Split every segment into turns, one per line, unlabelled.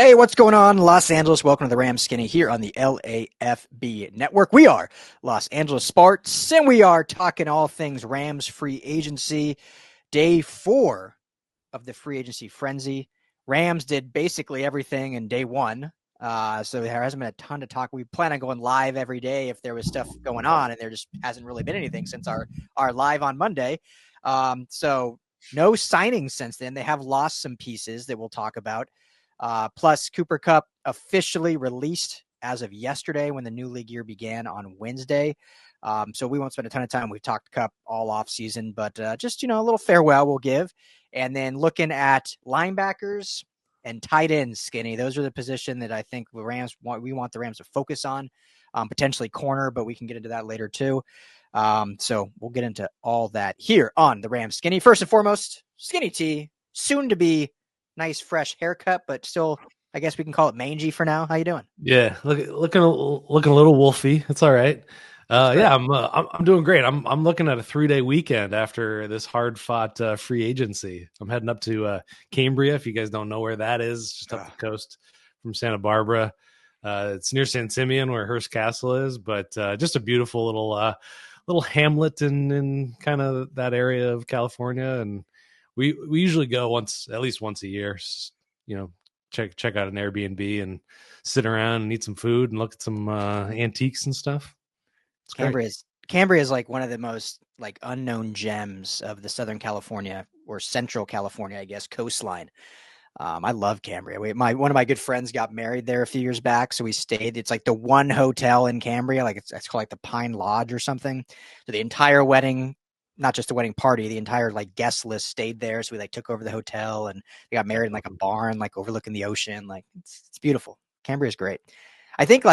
Hey, what's going on, Los Angeles? Welcome to the Rams Skinny here on the LAFB network. We are Los Angeles Sparks, and we are talking all things Rams free agency. Day 4 of the free agency frenzy. Rams did basically everything in day 1, so there hasn't been a ton to talk. We plan on going live every day if there was stuff going on, and there just hasn't really been anything since our live on Monday. So no signings since then. They have lost some pieces that we'll talk about. Plus, Cooper Kupp officially released as of yesterday when the new league year began on Wednesday. So we won't spend a ton of time. We've talked Kupp all off season, but just, a little farewell we'll give. And then looking at linebackers and tight ends, Skinny, those are the position that I think we want the Rams to focus on, potentially corner, but we can get into that later too. So we'll get into all that here on the Rams Skinny. First and foremost, Skinny T, soon to be nice fresh haircut, but still, I guess we can call it mangy for now. How you doing?
Yeah, looking a little wolfy. It's all right. Yeah, I'm doing great. I'm looking at a 3-day weekend after this hard fought free agency. I'm heading up to Cambria. If you guys don't know where that is, just up the coast from Santa Barbara. It's near San Simeon where Hearst Castle is, but just a beautiful little hamlet in kind of that area of California. And we usually go at least once a year. Check out an Airbnb and sit around and eat some food and look at some antiques and stuff.
Cambria is like one of the most like unknown gems of the Southern California or Central California, I guess, coastline. I love Cambria. One of my good friends got married there a few years back, so we stayed. It's like the one hotel in Cambria, like it's called like the Pine Lodge or something. So the entire wedding, not just the wedding party, the entire like guest list stayed there. So we like took over the hotel and they got married in like a barn, like overlooking the ocean. Like it's beautiful. Cambria is great. I think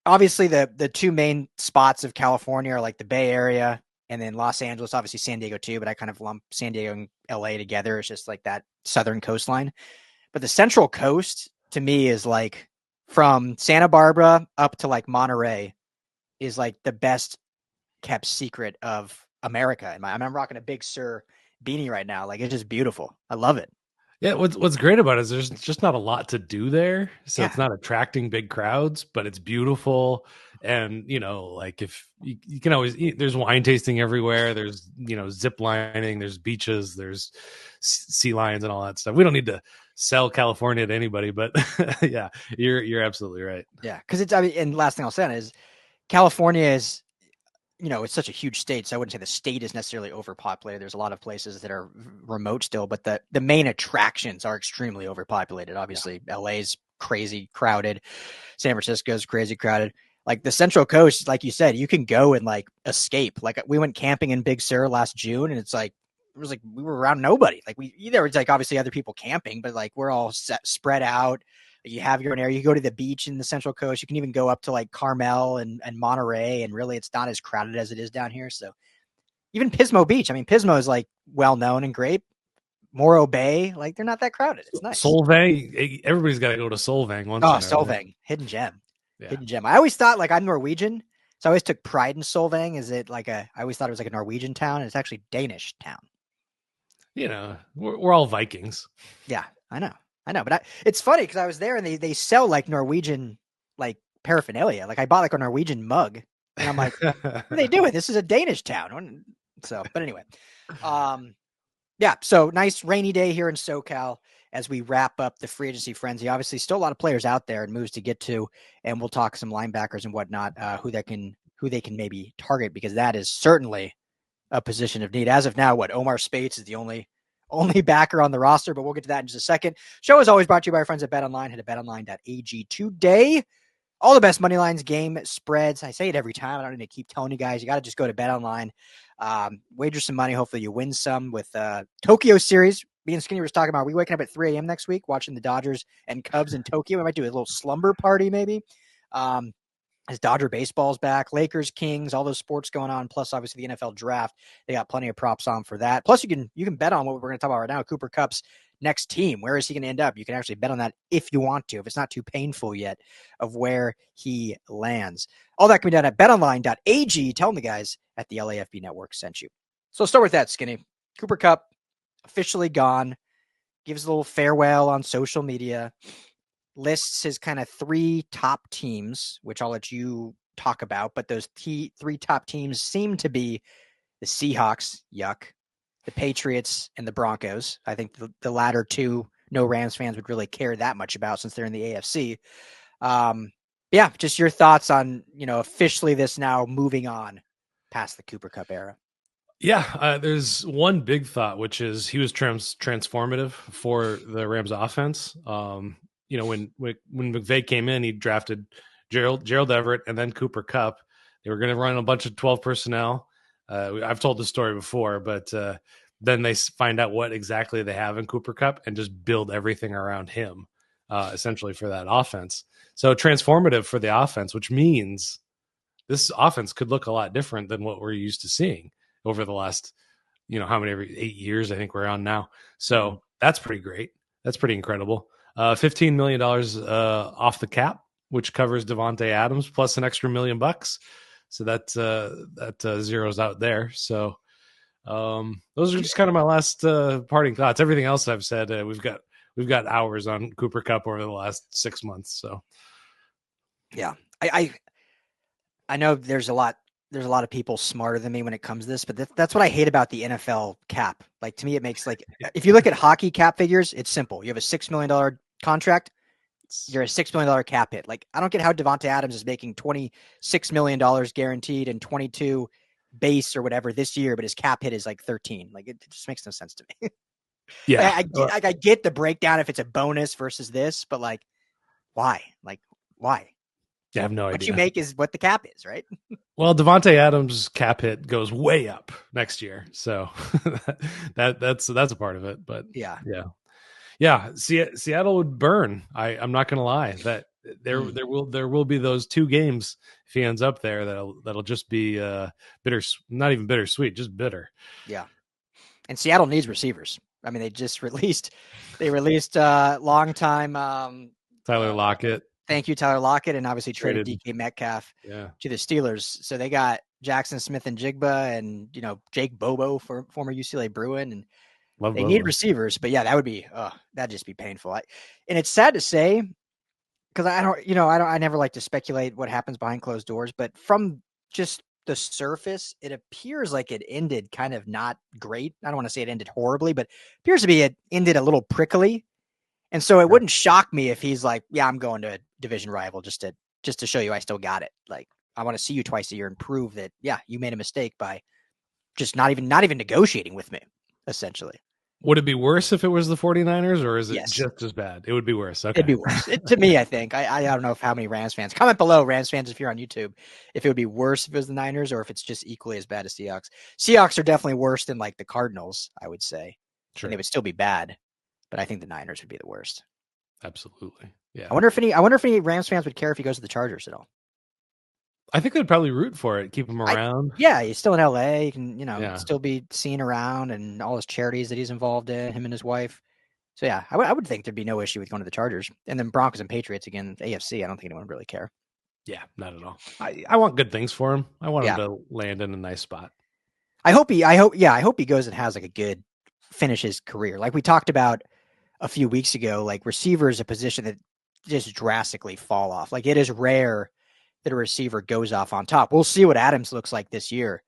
obviously the two main spots of California are like the Bay Area and then Los Angeles, obviously San Diego too, but I kind of lump San Diego and LA together. It's just like that southern coastline. But the Central Coast to me is like from Santa Barbara up to like Monterey is like the best kept secret of America. I'm rocking a Big Sur beanie right now. Like it's just beautiful. I love it.
Yeah, what's great about it is there's just not a lot to do there, so
Yeah.
it's not attracting big crowds, but it's beautiful. And like if you can always eat, there's wine tasting everywhere. There's zip lining. There's beaches. There's sea lions and all that stuff. We don't need to sell California to anybody, but yeah, you're absolutely right.
Yeah, because and last thing I'll say is California is. It's such a huge state, so I wouldn't say the state is necessarily overpopulated. There's a lot of places that are remote still, but the main attractions are extremely overpopulated. Obviously, yeah. LA's crazy crowded. San Francisco's crazy crowded. Like the Central Coast, like you said, you can go and like escape. Like we went camping in Big Sur last June, and it was like we were around nobody. Like it's like obviously other people camping, but like we're all spread out. You have your own area. You go to the beach in the Central Coast. You can even go up to like Carmel and Monterey, and really it's not as crowded as it is down here. So even Pismo Beach, I mean, Pismo is like well known and great. Morro Bay, like they're not that crowded. It's nice.
Solvang, everybody's got to go to Solvang once.
Solvang, hidden gem, hidden gem. I always thought like I'm Norwegian, so I always took pride in Solvang. Is it like I always thought it was like a Norwegian town, and it's actually a Danish town.
We're all Vikings.
Yeah, I know, but it's funny because I was there and they sell like Norwegian like paraphernalia. Like I bought like a Norwegian mug, and I'm like, what are they doing? This is a Danish town. So, but anyway, yeah. So nice rainy day here in SoCal as we wrap up the free agency frenzy. Obviously, still a lot of players out there and moves to get to, and we'll talk some linebackers and whatnot, who they can maybe target because that is certainly a position of need. As of now, Omar Spates is the only backer on the roster, but we'll get to that in just a second. Show is always brought to you by our friends at BetOnline. Head to betonline.ag today. All the best money lines, game spreads. I say it every time. I don't need to keep telling you guys. You got to just go to BetOnline, wager some money. Hopefully you win some with Tokyo series. Me and Skinny was talking about, are we waking up at 3 a.m. next week watching the Dodgers and Cubs in Tokyo? We might do a little slumber party maybe. As Dodger baseball's back, Lakers, Kings, all those sports going on, plus obviously the NFL draft. They got plenty of props on for that. Plus you can bet on what we're going to talk about right now, Cooper Kupp's next team. Where is he going to end up? You can actually bet on that if you want to, if it's not too painful yet of where he lands. All that can be done at betonline.ag. Tell them the guys at the LAFB network sent you. So let's start with that, Skinny. Cooper Kupp officially gone. gives a little farewell on social media, lists his kind of 3 top teams, which I'll let you talk about. But those 3 top teams seem to be the Seahawks, yuck, the Patriots, and the Broncos. I think the latter two, no Rams fans would really care that much about since they're in the AFC. Yeah, just your thoughts on, officially this now moving on past the Cooper Kupp era.
Yeah, there's one big thought, which is he was transformative for the Rams offense. When McVay came in, he drafted Gerald Everett and then Cooper Kupp. They were going to run a bunch of 12 personnel. I've told the story before, but then they find out what exactly they have in Cooper Kupp and just build everything around him, essentially for that offense. So transformative for the offense, which means this offense could look a lot different than what we're used to seeing over the last, how many, 8 years I think we're on now. So that's pretty great. That's pretty incredible. $15 million off the cap, which covers Davante Adams plus an extra $1 million. So that zeroes out there. So those are just kind of my last parting thoughts. Everything else I've said, we've got hours on Cooper Kupp over the last 6 months. So
yeah, I know there's a lot of people smarter than me when it comes to this, but that's what I hate about the NFL cap. Like, to me, it makes, like, if you look at hockey cap figures, it's simple. You have a $6 million contract, you're a $6 million cap hit. Like, I don't get how Davante Adams is making $26 million guaranteed and 22 base or whatever this year, but his cap hit is like 13. Like, it just makes no sense to me.
yeah,
I get the breakdown if it's a bonus versus this, but like, why? Like, why?
I have no idea.
What you make is what the cap is, right?
Well, Davante Adams' cap hit goes way up next year, so that's a part of it. But yeah. Seattle would burn. I'm not going to lie that there will be those 2 games if he ends up there that'll just be bitter, not even bittersweet, just bitter.
Yeah, and Seattle needs receivers. I mean, they released long time
Tyler Lockett.
Thank you, Tyler Lockett, and obviously traded DK Metcalf to the Steelers. So they got Jackson Smith and Jigba and, Jake Bobo, for former UCLA Bruin, and they need receivers. But yeah, that'd just be painful. And it's sad to say, because I never like to speculate what happens behind closed doors, but from just the surface, it appears like it ended kind of not great. I don't want to say it ended horribly, but appears to be it ended a little prickly. And so it wouldn't shock me if he's like, yeah, I'm going to a division rival just to show you I still got it. Like, I want to see you twice a year and prove that, yeah, you made a mistake by just not even negotiating with me, essentially.
Would it be worse if it was the 49ers, or is it just as bad? It would be worse. Okay.
It'd be worse. To me, I think. I don't know how many Rams fans. Comment below, Rams fans, if you're on YouTube, if it would be worse if it was the Niners or if it's just equally as bad as Seahawks. Seahawks are definitely worse than, like, the Cardinals, I would say. Sure. And they would still be bad, but I think the Niners would be the worst.
Absolutely. Yeah.
I wonder if any Rams fans would care if he goes to the Chargers at all.
I think they'd probably root for it, keep him around.
He's still in LA. He can, still be seen around, and all his charities that he's involved in, him and his wife. So yeah, I would think there'd be no issue with going to the Chargers. And then Broncos and Patriots again, AFC. I don't think anyone would really care.
Yeah, not at all. I want good things for him. I want him to land in a nice spot.
I hope he goes and has like a good finish his career. Like we talked about a few weeks ago, like receiver is a position that just drastically fall off. Like it is rare that a receiver goes off on top. We'll see what Adams looks like this year.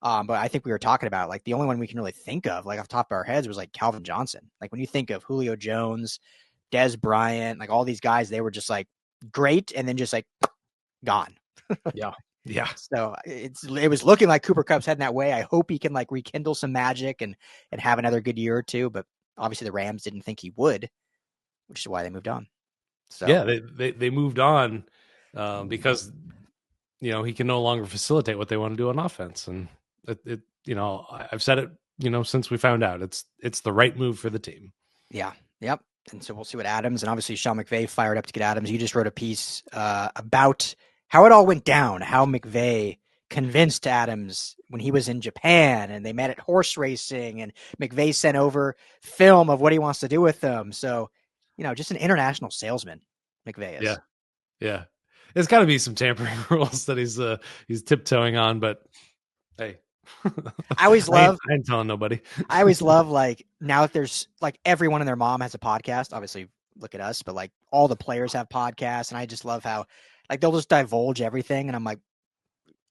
But I think we were talking about, like, the only one we can really think of, like off the top of our heads, was like Calvin Johnson. Like when you think of Julio Jones, Dez Bryant, like all these guys, they were just like great and then just like gone.
Yeah.
So it was looking like Cooper Kupp's heading that way. I hope he can like rekindle some magic and have another good year or two. But obviously the Rams didn't think he would, which is why they moved on. So
yeah, they moved on because he can no longer facilitate what they want to do on offense, and it I've said it since we found out it's the right move for the team.
Yeah. Yep. And so we'll see what Adams, and obviously Sean McVay fired up to get Adams. You just wrote a piece about how it all went down, how McVay convinced Adams when he was in Japan and they met at horse racing, and McVay sent over film of what he wants to do with them. So, just an international salesman, McVay is.
Yeah. There's got to be some tampering rules that he's tiptoeing on, but hey,
I always love.
I ain't telling nobody.
I always love like now that there's like everyone and their mom has a podcast. Obviously, look at us, but like all the players have podcasts, and I just love how like they'll just divulge everything, and I'm like,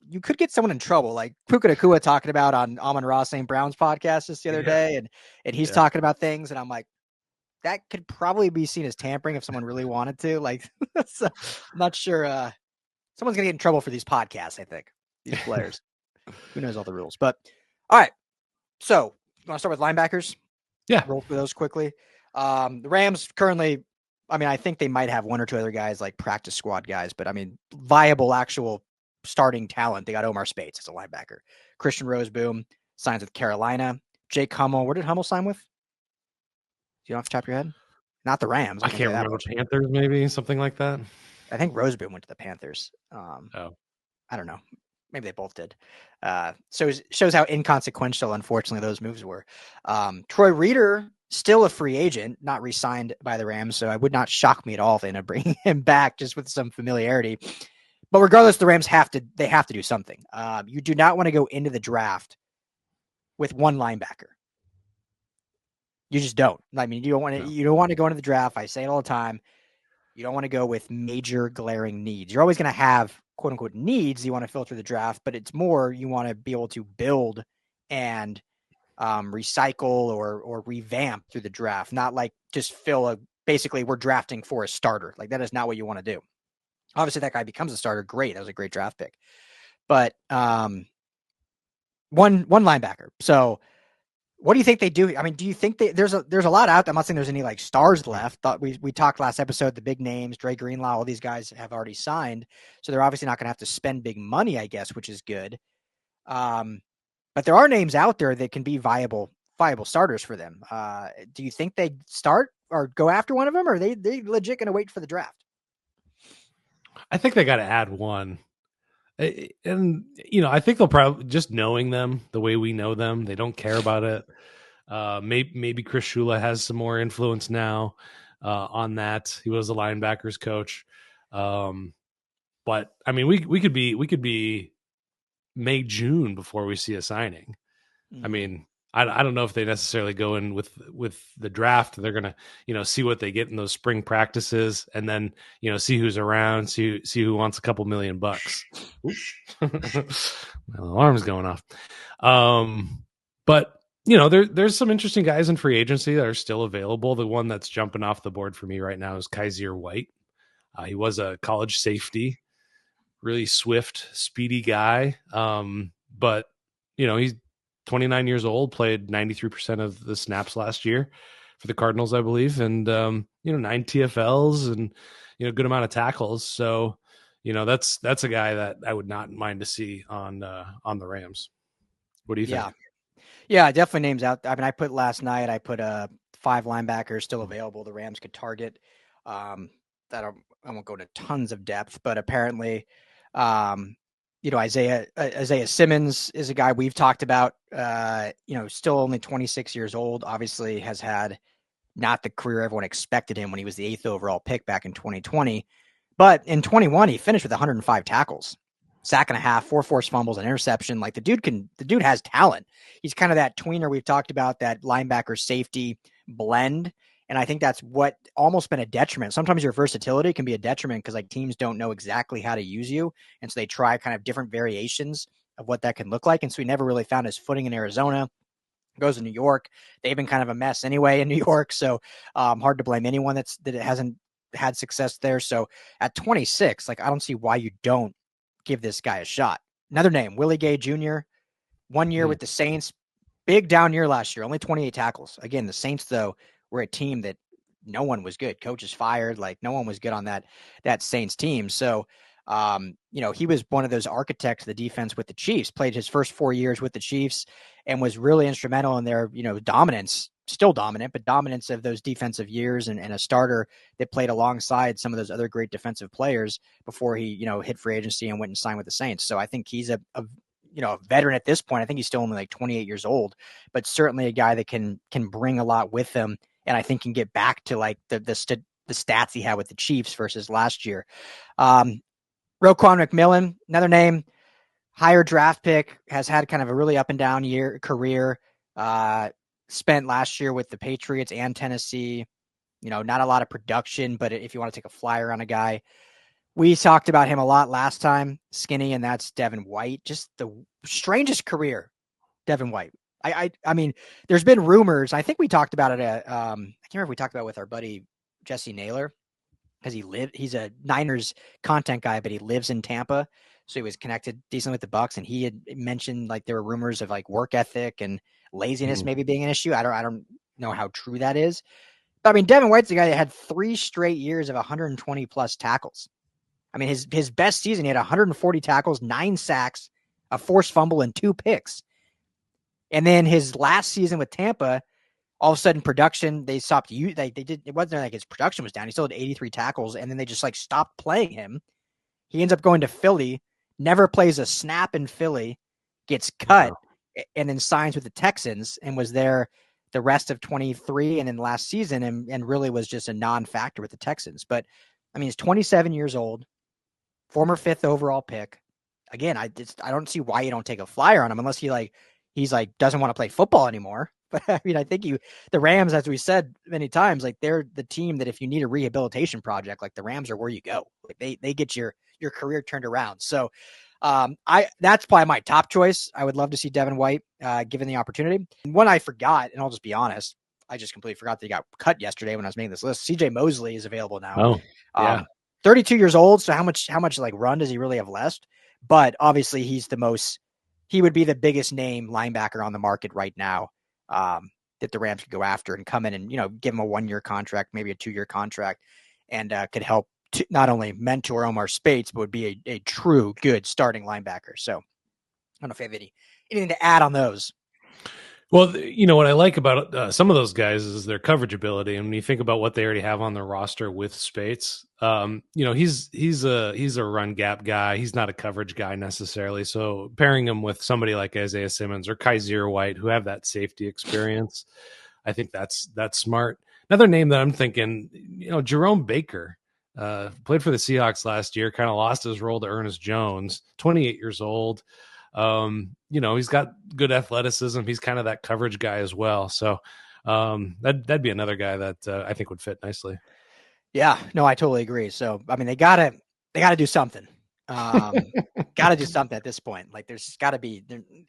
you could get someone in trouble. Like Puka Nacua talking about on Amon-Ra St. Brown's podcast just the other day, and he's talking about things, and I'm like, that could probably be seen as tampering if someone really wanted to. Like, so I'm not sure. Someone's gonna get in trouble for these podcasts. I think these players. Who knows all the rules? But all right. So you want to start with linebackers?
Yeah.
Roll through those quickly. The Rams currently, I mean, I think they might have one or two other guys like practice squad guys, but I mean, viable actual starting talent. They got Omar Speights as a linebacker. Christian Roseboom signs with Carolina. Jake Hummel. Where did Hummel sign with? Do you know off the top of your head? Not the Rams.
I can't remember. Panthers, maybe something like that.
I think Roseboom went to the Panthers.
Oh,
I don't know. Maybe they both did. So it shows how inconsequential, unfortunately, those moves were. Troy Reeder, still a free agent, not re-signed by the Rams, so it would not shock me at all if they end up bringing him back just with some familiarity. But regardless, the Rams have to do something. You do not want to go into the draft with one linebacker. You just don't. I mean, you don't want to go into the draft. I say it all the time. You don't want to go with major glaring needs. You're always going to have quote unquote needs you want to filter the draft, but it's more you want to be able to build and recycle or revamp through the draft, not like just basically we're drafting for a starter. Like that is not what you want to do. Obviously that guy becomes a starter. Great. That was a great draft pick, but one linebacker. So what do you think they do? I mean, do you think there's a lot out there? I'm not saying there's any like stars left. Thought we talked last episode, the big names, Dre Greenlaw, all these guys have already signed. So they're obviously not going to have to spend big money, I guess, which is good. But there are names out there that can be viable starters for them. Do you think they start or go after one of them, or are they legit going to wait for the draft?
I think they got to add one. And, I think they'll probably, just knowing them the way we know them, they don't care about it. Maybe Chris Shula has some more influence now on that. He was a linebackers coach. But I mean, we could be May, June before we see a signing. I mean, I don't know if they necessarily go in with the draft. They're going to, see what they get in those spring practices and then, see who's around, see who wants a couple $1 million. My alarm's going off. But there's some interesting guys in free agency that are still available. The one that's jumping off the board for me right now is Kyzir White. He was a college safety, really swift, speedy guy. But he's 29 years old, played 93% of the snaps last year for the Cardinals, I believe. And, 9 TFLs and, good amount of tackles. So, that's a guy that I would not mind to see on the Rams. What do you think?
Yeah, definitely names out. I mean, I put 5 linebackers still available the Rams could target. I won't go into tons of depth, but apparently, Isaiah Simmons is a guy we've talked about, still only 26 years old, obviously has had not the career everyone expected him when he was the 8th overall pick back in 2020. But in 21, he finished with 105 tackles, sack and a half, 4 forced fumbles, an interception. Like the dude has talent. He's kind of that tweener we've talked about, that linebacker safety blend. And I think that's what almost been a detriment. Sometimes your versatility can be a detriment because like teams don't know exactly how to use you. And so they try kind of different variations of what that can look like. And so he never really found his footing in Arizona. Goes to New York. They've been kind of a mess anyway in New York. So hard to blame anyone that it hasn't had success there. So at 26, like I don't see why you don't give this guy a shot. Another name, Willie Gay Jr., 1 year with the Saints. Big down year last year, only 28 tackles. Again, the Saints, though, were a team that no one was good. Coaches fired. Like no one was good on that Saints team. So, he was one of those architects of the defense with the Chiefs, played his first 4 years with the Chiefs and was really instrumental in their, dominance, still dominant, but dominance of those defensive years and a starter that played alongside some of those other great defensive players before he, hit free agency and went and signed with the Saints. So I think he's a veteran at this point. I think he's still only like 28 years old, but certainly a guy that can bring a lot with him. And I think can get back to like the stats he had with the Chiefs versus last year. Roquan McMillan, another name, higher draft pick, has had kind of a really up and down career. Spent last year with the Patriots and Tennessee. Not a lot of production, but if you want to take a flyer on a guy, we talked about him a lot last time, skinny, and that's Devin White. Just the strangest career, Devin White. I mean, there's been rumors. I think we talked about it. I can't remember if we talked about it with our buddy Jesse Naylor, because he's a Niners content guy, but he lives in Tampa. So he was connected decently with the Bucks, and he had mentioned like there were rumors of like work ethic and laziness maybe being an issue. I don't know how true that is. But I mean, Devin White's the guy that had 3 straight years of 120 plus tackles. I mean, his best season, he had 140 tackles, 9 sacks, a forced fumble, and 2 picks. And then his last season with Tampa, all of a sudden production, they stopped. They did. It wasn't like his production was down. He still had 83 tackles, and then they just like stopped playing him. He ends up going to Philly, never plays a snap in Philly, gets cut, and then signs with the Texans and was there the rest of 23 and then last season, and really was just a non-factor with the Texans. But I mean, he's 27 years old, former 5th overall pick. Again, I don't see why you don't take a flyer on him unless he's doesn't want to play football anymore. But I mean, I think the Rams, as we said many times, like they're the team that if you need a rehabilitation project, like the Rams are where you go. Like they get your career turned around. So that's probably my top choice. I would love to see Devin White given the opportunity. And one I forgot, and I'll just be honest, I just completely forgot that he got cut yesterday when I was making this list. CJ Mosley is available now.
Oh, yeah.
32 years old. So how much like run does he really have left? But obviously he would be the biggest name linebacker on the market right now that the Rams could go after and come in and, give him a 1-year contract, maybe a 2-year contract, and could help to not only mentor Omar Spates, but would be a true good starting linebacker. So I don't know if you have anything to add on those.
Well, what I like about some of those guys is their coverage ability. And when you think about what they already have on their roster with Spates, he's a run gap guy. He's not a coverage guy necessarily. So pairing him with somebody like Isaiah Simmons or Kaiser White, who have that safety experience, I think that's smart. Another name that I'm thinking, Jerome Baker, played for the Seahawks last year, kind of lost his role to Ernest Jones, 28 years old. He's got good athleticism. He's kind of that coverage guy as well. So that'd be another guy that I think would fit nicely.
Yeah, no, I totally agree. So, I mean, they gotta do something. Gotta do something at this point. Like there's gotta be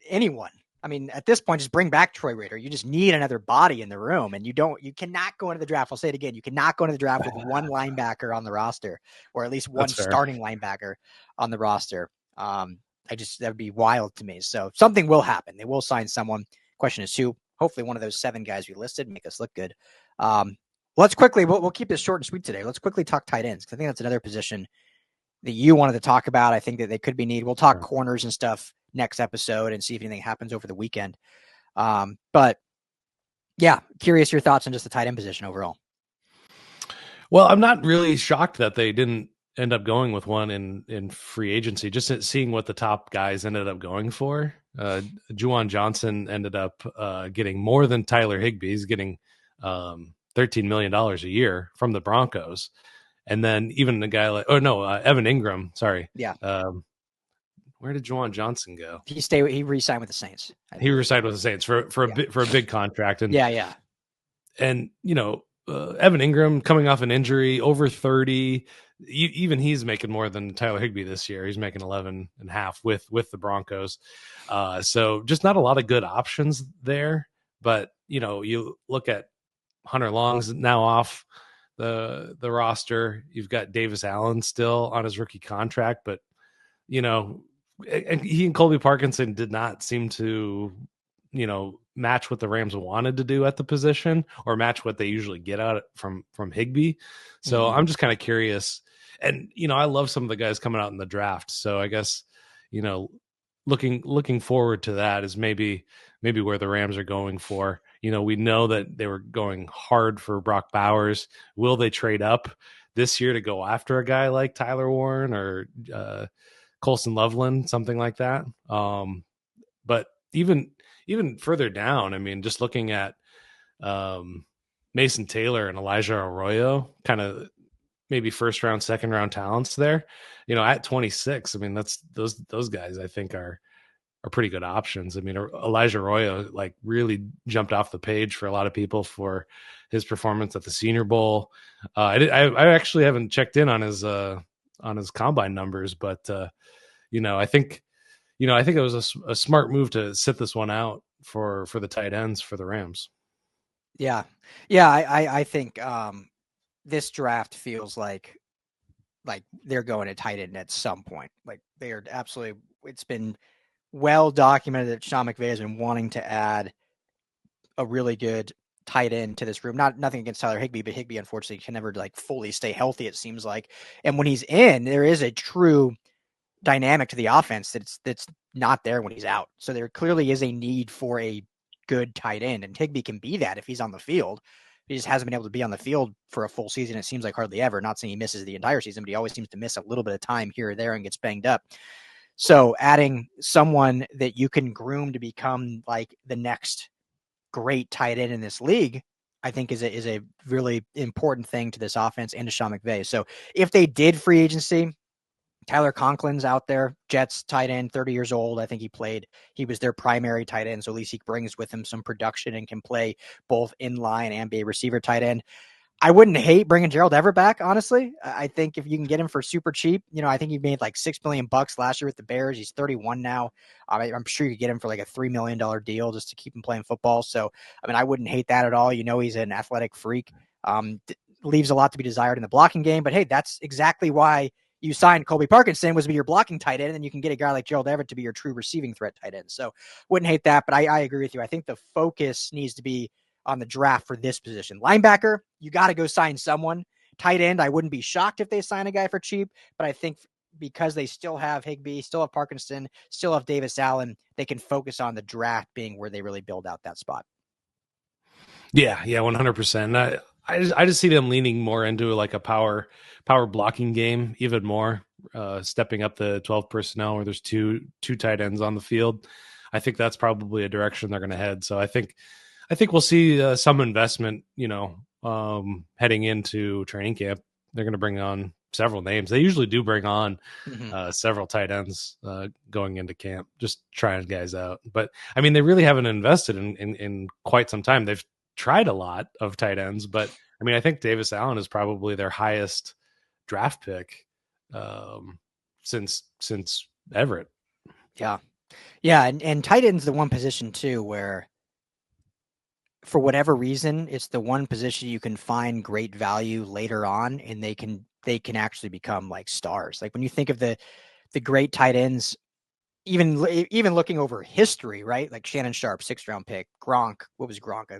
anyone. I mean, at this point, just bring back Troy Rader. You just need another body in the room, and you cannot go into the draft. I'll say it again. You cannot go into the draft with one linebacker on the roster, or at least one starting linebacker on the roster. That would be wild to me. So something will happen. They will sign someone. Question is who. Hopefully one of those 7 guys we listed, make us look good. Let's quickly, we'll keep this short and sweet today. Let's quickly talk tight ends, because I think that's another position that you wanted to talk about. I think that they could be needed. We'll talk corners and stuff next episode and see if anything happens over the weekend. But yeah, curious your thoughts on just the tight end position overall.
Well, I'm not really shocked that they didn't end up going with one in free agency, just seeing what the top guys ended up going for. Juwan Johnson ended up getting more than Tyler Higbee. He's getting $13 million a year from the Broncos. And then even a guy like, Evan Ingram, sorry.
Yeah.
Where did Juwan Johnson go?
He re-signed with the Saints.
He re-signed with the Saints for a big contract. And
yeah.
And, Evan Ingram coming off an injury, over 30, even he's making more than Tyler Higbee this year. He's making 11 and a half with the Broncos. So just not a lot of good options there. But, you look at Hunter Long's now off the roster. You've got Davis Allen still on his rookie contract, but, and he and Colby Parkinson did not seem to, match what the Rams wanted to do at the position or match what they usually get out from Higbee. So I'm just kind of curious. And, I love some of the guys coming out in the draft. So I guess, looking forward to that is maybe where the Rams are going for. We know that they were going hard for Brock Bowers. Will they trade up this year to go after a guy like Tyler Warren or Colson Loveland, something like that? But even further down, I mean, just looking at Mason Taylor and Elijah Arroyo, kind of maybe first round, second round talents there. At 26, I mean, that's those guys I think are pretty good options. I mean, Elijah Arroyo like really jumped off the page for a lot of people for his performance at the Senior Bowl. I actually haven't checked in on his combine numbers, but I think it was a smart move to sit this one out for the tight ends for the Rams.
Yeah. Yeah. I think this draft feels like they're going to tight end at some point. Like they are absolutely, it's been well documented that Sean McVay has been wanting to add a really good tight end to this room. Nothing against Tyler Higbee, but Higbee unfortunately can never like fully stay healthy, it seems like. And when he's in, there is a true dynamic to the offense that's not there when he's out. So there clearly is a need for a good tight end, and Higbee can be that if he's on the field. He just hasn't been able to be on the field for a full season. It seems like hardly ever. Not saying he misses the entire season, but he always seems to miss a little bit of time here or there and gets banged up. So adding someone that you can groom to become like the next great tight end in this league, I think is a really important thing to this offense and to Sean McVay. So if they did free agency, Tyler Conklin's out there, Jets tight end, 30 years old. I think he was their primary tight end. So at least he brings with him some production and can play both in line and be a receiver tight end. I wouldn't hate bringing Gerald Everett back, honestly. I think if you can get him for super cheap, I think he made like $6 million last year with the Bears. He's 31 now. I'm sure you could get him for like a $3 million deal just to keep him playing football. So, I mean, I wouldn't hate that at all. He's an athletic freak. Leaves a lot to be desired in the blocking game, but hey, that's exactly why you signed Colby Parkinson, was to be your blocking tight end, and then you can get a guy like Gerald Everett to be your true receiving threat tight end. So wouldn't hate that, but I agree with you. I think the focus needs to be on the draft for this position. Linebacker, you got to go sign someone. Tight end, I wouldn't be shocked if they sign a guy for cheap, but I think because they still have Higbee, still have Parkinson, still have Davis Allen, they can focus on the draft being where they really build out that spot.
Yeah, 100%. I just see them leaning more into like a power blocking game even more, stepping up the 12 personnel where there's two tight ends on the field. I think that's probably a direction they're going to head. So I think we'll see some investment, heading into training camp. They're going to bring on several names. They usually do bring on several tight ends going into camp, just trying guys out. But I mean, they really haven't invested in quite some time. They've tried a lot of tight ends, but I mean, I think Davis Allen is probably their highest draft pick since Everett.
Yeah. And tight end's the one position too where, for whatever reason, it's the one position you can find great value later on, and they can actually become like stars. Like when you think of the great tight ends, even looking over history, right? Like Shannon Sharp, 6th round pick. Gronk, what was Gronk, a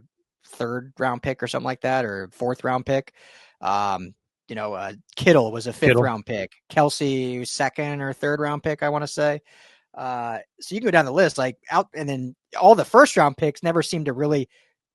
3rd round pick or something like that, or 4th round pick? Kittle was a 5th round pick. Kelsey, 2nd or 3rd round pick, I want to say. So you can go down the list, like out, and then all the 1st round picks never seem to really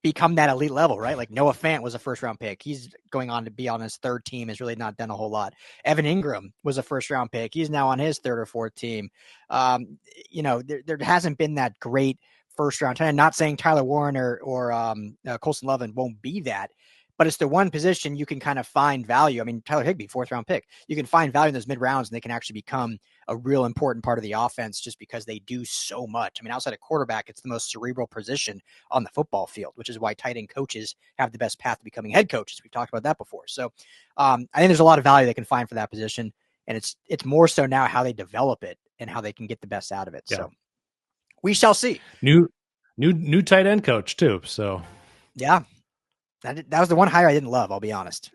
become that elite level, right? Like Noah Fant was a 1st round pick. He's going on to be on his 3rd team, has really not done a whole lot. Evan Ingram was a 1st round pick. He's now on his 3rd or 4th team. There hasn't been that great 1st round. I'm not saying Tyler Warren or Colson Lovin won't be that, but it's the one position you can kind of find value. I mean, Tyler Higbee, 4th round pick. You can find value in those mid rounds, and they can actually become a real important part of the offense just because they do so much. I mean, outside of quarterback, it's the most cerebral position on the football field, which is why tight end coaches have the best path to becoming head coaches. We've talked about that before. So I think there's a lot of value they can find for that position, and it's more so now how they develop it and how they can get the best out of it. Yeah. So we shall see.
New tight end coach too. So
yeah, that was the one hire I didn't love. I'll be honest.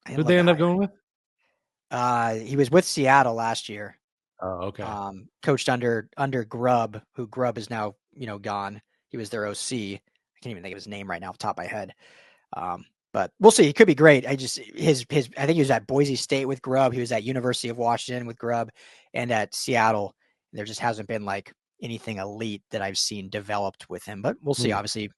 Who'd they end up going with?
He was with Seattle last year.
Oh, okay.
Coached under Grubb, who Grubb is now, gone. He was their OC. I can't even think of his name right now off the top of my head. But we'll see. He could be great. I think he was at Boise State with Grubb. He was at University of Washington with Grubb, and at Seattle. There just hasn't been like anything elite that I've seen developed with him. But we'll see. Obviously,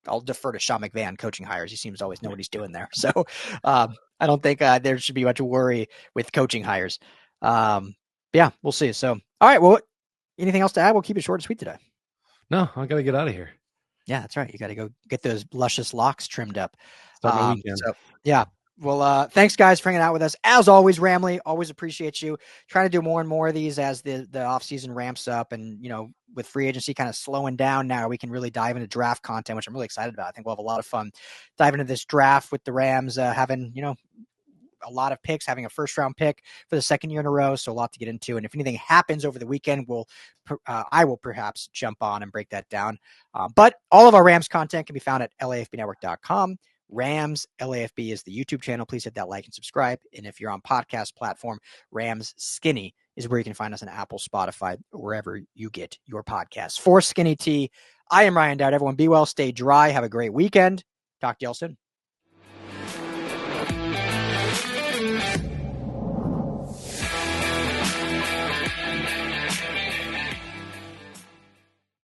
I'll defer to Sean McVay on coaching hires. He seems to always know what he's doing there. So I don't think there should be much worry with coaching hires. Yeah, we'll see. So, all right. Well, anything else to add? We'll keep it short and sweet today.
No, I got to get out of here.
Yeah, that's right. You got to go get those luscious locks trimmed up.
Start my weekend.
So, yeah. Well, thanks guys for hanging out with us. As always, Ramley, always appreciate you. Trying to do more and more of these as the offseason ramps up, and with free agency kind of slowing down now, we can really dive into draft content, which I'm really excited about. I think we'll have a lot of fun diving into this draft with the Rams having a lot of picks, having a first round pick for the second year in a row. So a lot to get into. And if anything happens over the weekend, I will perhaps jump on and break that down. But all of our Rams content can be found at LAFBnetwork.com. Rams LAFB is the YouTube channel. Please hit that like and subscribe. And if you're on podcast platform, Rams Skinny is where you can find us on Apple, Spotify, wherever you get your podcasts. For Skinny T, I am Ryan Dowd. Everyone be well, stay dry, have a great weekend. Talk to y'all soon.